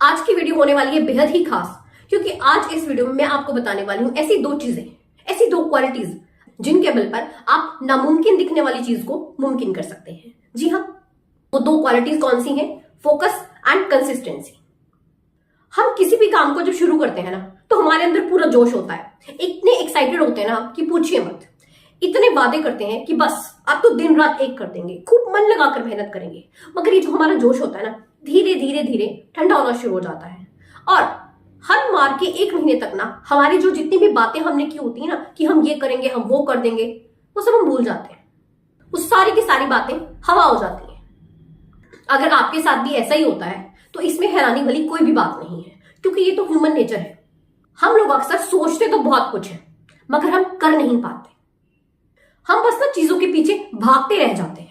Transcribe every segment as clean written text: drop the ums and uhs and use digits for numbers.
आज की वीडियो होने वाली है बेहद ही खास, क्योंकि आज इस वीडियो में मैं आपको बताने वाली हूं ऐसी दो चीजें, ऐसी दो क्वालिटीज जिनके बल पर आप नामुमकिन दिखने वाली चीज को मुमकिन कर सकते हैं। जी हाँ, वो दो क्वालिटीज कौन सी हैं? Focus and consistency. हम किसी भी काम को जब शुरू करते हैं ना, तो हमारे अंदर पूरा जोश होता है, इतने एक्साइटेड होते हैं ना कि पूछिए मत। इतने वादे करते हैं कि बस आप तो दिन रात एक कर देंगे, खूब मन लगाकर मेहनत करेंगे। मगर ये जो हमारा जोश होता है ना, धीरे धीरे धीरे ठंडा होना शुरू हो जाता है और हर मार के 1 महीने तक ना हमारी जो जितनी भी बातें हमने की होती है ना कि हम ये करेंगे, हम वो कर देंगे, वो सब हम भूल जाते हैं। उस सारी की सारी बातें हवा हो जाती हैं। अगर आपके साथ भी ऐसा ही होता है तो इसमें हैरानी वाली कोई भी बात नहीं है, क्योंकि ये तो ह्यूमन नेचर है। हम लोग अक्सर सोचते तो बहुत कुछ है, मगर हम कर नहीं पाते। हम बस ना चीजों के पीछे भागते रह जाते हैं।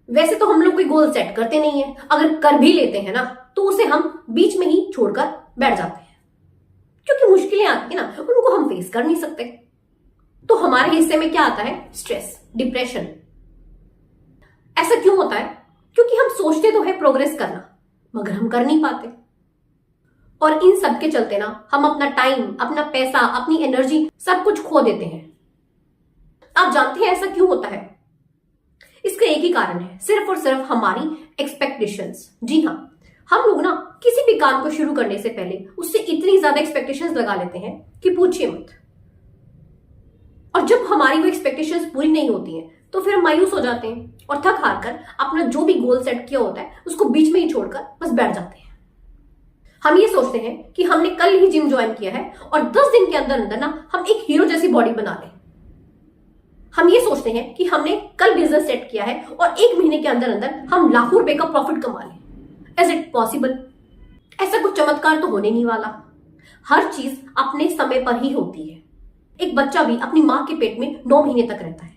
वैसे तो हम लोग कोई गोल सेट करते नहीं है, अगर कर भी लेते हैं ना तो उसे हम बीच में ही छोड़कर बैठ जाते हैं, क्योंकि मुश्किलें आती है ना, उनको हम फेस कर नहीं सकते। तो हमारे हिस्से में क्या आता है? Stress, depression. ऐसा क्यों होता है? क्योंकि हम सोचते तो है प्रोग्रेस करना, मगर हम कर नहीं पाते। और इन सब के चलते ना हम अपना टाइम, अपना पैसा, अपनी एनर्जी सब कुछ खो देते हैं। आप जानते हैं ऐसा क्यों होता है? इसका एक ही कारण है, सिर्फ और सिर्फ हमारी एक्सपेक्टेशंस। जी हाँ, हम लोग ना किसी भी काम को शुरू करने से पहले उससे इतनी ज्यादा एक्सपेक्टेशंस लगा लेते हैं कि पूछिए मत। और जब हमारी वो एक्सपेक्टेशंस पूरी नहीं होती हैं तो फिर हम मायूस हो जाते हैं और थक हार कर अपना जो भी गोल सेट किया होता है उसको बीच में ही छोड़कर बस बैठ जाते हैं। हम ये सोचते हैं कि हमने कल ही जिम ज्वाइन किया है और 10 दिन के अंदर अंदर ना हम एक हीरो जैसी बॉडी बना लें। हम ये सोचते हैं कि हमने कल बिजनेस सेट किया है और 1 महीने के अंदर अंदर हम लाखों रुपए का प्रॉफिट कमा लें। Is it possible? ऐसा कुछ चमत्कार तो होने नहीं वाला। हर चीज अपने समय पर ही होती है। एक बच्चा भी अपनी मां के पेट में 9 महीने तक रहता है,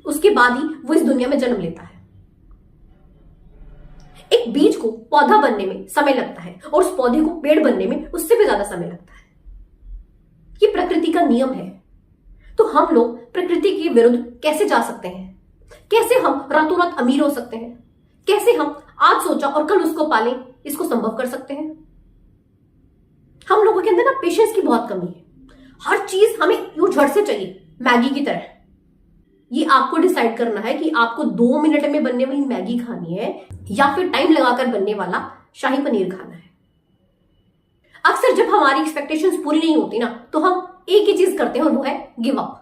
उसके बाद ही वो इस दुनिया में जन्म लेता है। एक बीज को पौधा बनने में समय लगता है और उस पौधे को पेड़ बनने में उससे भी ज्यादा समय लगता है। ये प्रकृति का नियम है। तो हम लोग प्रकृति के विरुद्ध कैसे जा सकते हैं? कैसे हम रातों रात अमीर हो सकते हैं? कैसे हम आज सोचा और कल उसको पालें, इसको संभव कर सकते हैं? हम लोगों के अंदर ना पेशेंस की बहुत कमी है। हर चीज हमें यूं झट से चाहिए, मैगी की तरह। ये आपको डिसाइड करना है कि आपको 2 मिनट में बनने वाली मैगी खानी है या फिर टाइम लगाकर बनने वाला शाही पनीर खाना है। अक्सर जब हमारी एक्सपेक्टेशंस पूरी नहीं होती ना तो हम एक ही चीज करते हैं और वो है गिव अप।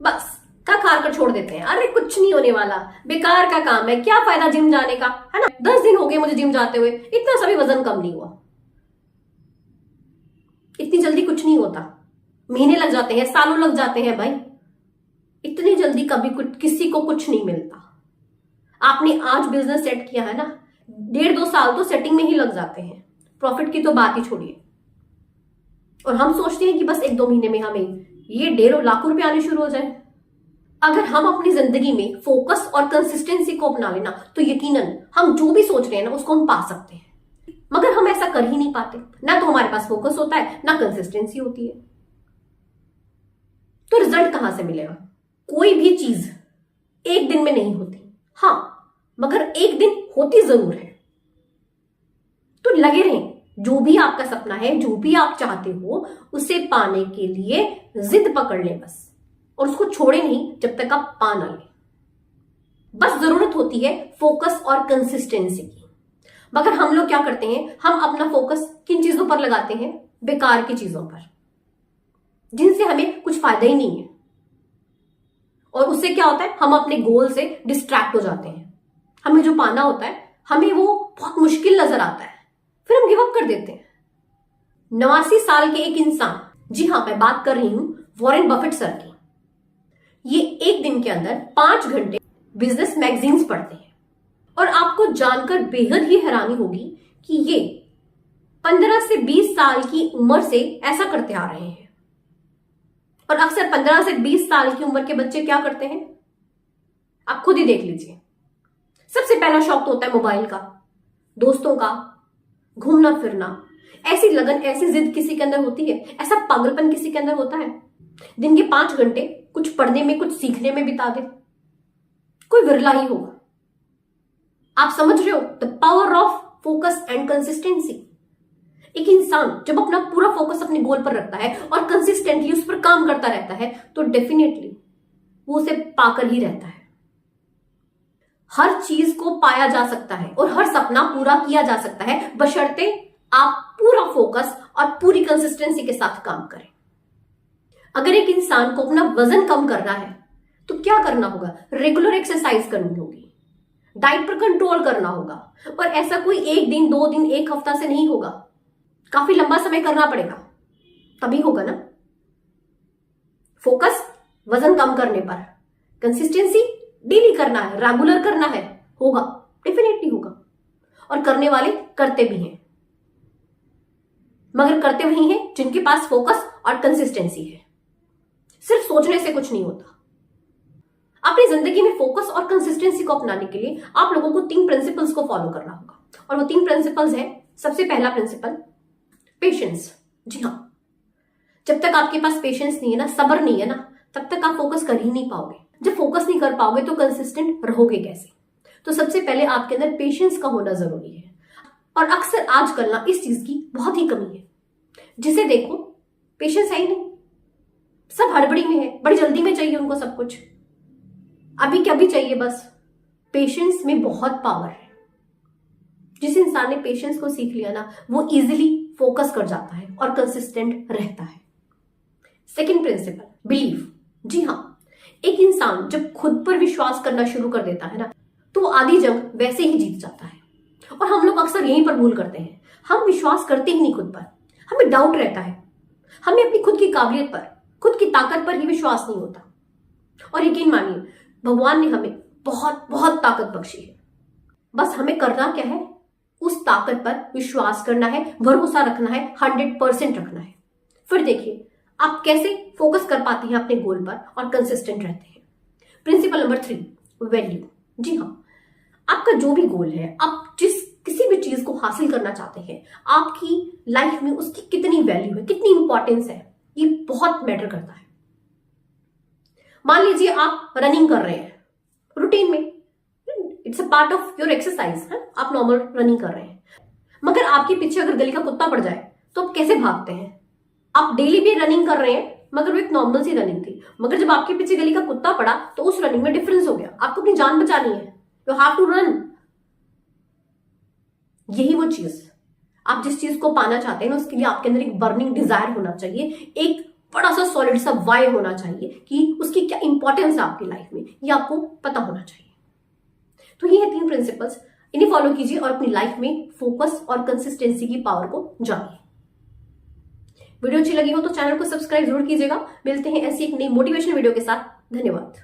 बस थक हार कर छोड़ देते हैं। अरे कुछ नहीं होने वाला, बेकार का काम है, क्या फायदा जिम जाने का, है ना? 10 दिन हो गए मुझे जिम जाते हुए, इतना सा भी वजन कम नहीं हुआ। इतनी जल्दी कुछ नहीं होता, महीने लग जाते हैं, सालों लग जाते हैं भाई। इतनी जल्दी कभी कुछ किसी को कुछ नहीं मिलता। आपने आज बिजनेस सेट किया है ना, 1.5-2 साल तो सेटिंग में ही लग जाते हैं। प्रॉफिट की तो बात ही छोड़िए। और हम सोचते हैं कि बस 1-2 महीने में हमें ये 1.5 लाख रुपए आने शुरू हो जाए। अगर हम अपनी जिंदगी में फोकस और कंसिस्टेंसी को अपना लेना तो यकीनन हम जो भी सोच रहे हैं ना उसको हम पा सकते हैं। मगर हम ऐसा कर ही नहीं पाते। ना तो हमारे पास फोकस होता है, ना कंसिस्टेंसी होती है। तो रिजल्ट कहां से मिलेगा? कोई भी चीज एक दिन में नहीं होती, हाँ, मगर एक दिन होती जरूर है। तो लगे रहें, जो भी आपका सपना है, जो भी आप चाहते हो, उसे पाने के लिए जिद पकड़ लें बस, और उसको छोड़े नहीं जब तक आप पा ना लें। बस जरूरत होती है फोकस और कंसिस्टेंसी की। मगर हम लोग क्या करते हैं? हम अपना फोकस किन चीजों पर लगाते हैं? बेकार की चीजों पर, जिनसे हमें कुछ फायदा ही नहीं है। और उससे क्या होता है? हम अपने गोल से डिस्ट्रैक्ट हो जाते हैं। हमें जो पाना होता है, हमें वो बहुत मुश्किल नजर आता है, फिर हम गिव अप कर देते हैं। 89 साल के एक इंसान, जी हाँ, मैं बात कर रही हूं वॉरेन बफेट सर की, ये एक दिन के अंदर 5 घंटे बिजनेस मैगजीन्स पढ़ते हैं। और आपको जानकर बेहद ही हैरानी होगी कि ये 15 से 20 साल की उम्र से ऐसा करते आ रहे हैं। और अक्सर 15 से 20 साल की उम्र के बच्चे क्या करते हैं? आप खुद ही देख लीजिए। सबसे पहला शौक तो होता है मोबाइल का, दोस्तों का, घूमना फिरना। ऐसी लगन, ऐसी जिद किसी के अंदर होती है, ऐसा पागलपन किसी के अंदर होता है, दिन के 5 घंटे कुछ पढ़ने में, कुछ सीखने में बिता दे। कोई विरला ही होगा। आप समझ रहे हो the power of focus and consistency. एक इंसान जब अपना पूरा फोकस अपने गोल पर रखता है और कंसिस्टेंटली उस पर काम करता रहता है तो डेफिनेटली वो उसे पाकर ही रहता है। हर चीज को पाया जा सकता है और हर सपना पूरा किया जा सकता है, बशर्ते आप पूरा फोकस और पूरी कंसिस्टेंसी के साथ काम करें। अगर एक इंसान को अपना वजन कम करना है तो क्या करना होगा? रेगुलर एक्सरसाइज करनी होगी, डाइट पर कंट्रोल करना होगा, और ऐसा कोई 1 दिन 2 दिन 1 हफ्ता से नहीं होगा, काफी लंबा समय करना पड़ेगा, तभी होगा ना। फोकस वजन कम करने पर, कंसिस्टेंसी डेली करना है, रेगुलर करना है, होगा, डेफिनेटली होगा। और करने वाले करते भी हैं, मगर करते वही हैं जिनके पास फोकस और कंसिस्टेंसी है। सिर्फ सोचने से कुछ नहीं होता। अपनी जिंदगी में फोकस और कंसिस्टेंसी को अपनाने के लिए आप लोगों को 3 प्रिंसिपल्स को फॉलो करना होगा, और वो 3 प्रिंसिपल्स है। सबसे पहला प्रिंसिपल, पेशेंस। जी हाँ, जब तक आपके पास पेशेंस नहीं है ना, सब्र नहीं है ना, तब तक आप फोकस कर ही नहीं पाओगे। जब फोकस नहीं कर पाओगे तो कंसिस्टेंट रहोगे कैसे? तो सबसे पहले आपके अंदर पेशेंस का होना जरूरी है। और अक्सर आजकल ना इस चीज की बहुत ही कमी है। जिसे देखो पेशेंस है ही नहीं, सब हड़बड़ी में है, बड़ी जल्दी में चाहिए उनको सब कुछ, अभी क्या भी चाहिए बस। पेशेंस में बहुत पावर है। जिस इंसान ने पेशेंस को सीख लिया ना, वो इजीली फोकस कर जाता है और कंसिस्टेंट रहता है। Second principal, believe. जी हाँ, एक इंसान जब खुद पर विश्वास करना शुरू कर देता है ना, तो वो आधी जंग वैसे ही जीत जाता है। और हम लोग अक्सर यहीं पर भूल करते हैं, हम विश्वास करते ही नहीं खुद पर, हमें डाउट रहता है, हमें अपनी खुद की काबिलियत पर, खुद की ताकत पर ही विश्वास नहीं होता। और यकीन मानिए, भगवान ने हमें बहुत बहुत ताकत बख्शी है, बस हमें करना क्या है? उस ताकत पर विश्वास करना है, भरोसा रखना है, 100% रखना है। फिर देखिए आप कैसे फोकस कर पाते हैं अपने गोल पर और कंसिस्टेंट रहते हैं। Principle number 3, value. जी हाँ, आपका जो भी गोल है, आप किसी भी चीज को हासिल करना चाहते हैं, आपकी लाइफ में उसकी कितनी वैल्यू है, कितनी इंपॉर्टेंस है, ये बहुत मैटर करता है। मान लीजिए आप रनिंग कर रहे हैं रूटीन में, it's a part of your exercise है, आप नॉर्मल रनिंग कर रहे हैं, मगर आपके पीछे अगर गली का कुत्ता पड़ जाए तो आप कैसे भागते हैं? आप डेली भी रनिंग कर रहे हैं, मगर वो एक नॉर्मल सी रनिंग थी, मगर जब आपके पीछे गली का कुत्ता पड़ा तो उस रनिंग में डिफरेंस हो गया। आपको अपनी जान बचानी है, यू हैव टू रन। यही वो चीज, आप जिस चीज को पाना चाहते हैं ना, उसके लिए आपके अंदर एक बर्निंग डिजायर होना चाहिए, एक बड़ा सा सॉलिड सा वाई होना चाहिए कि उसकी क्या इंपॉर्टेंस है आपकी लाइफ में, ये आपको पता होना चाहिए। तो ये है 3 प्रिंसिपल्स, इन्हें फॉलो कीजिए और अपनी लाइफ में फोकस और कंसिस्टेंसी की पावर को जानिए। वीडियो अच्छी लगी हो तो चैनल को सब्सक्राइब जरूर कीजिएगा। मिलते हैं ऐसी एक नई मोटिवेशन वीडियो के साथ। धन्यवाद।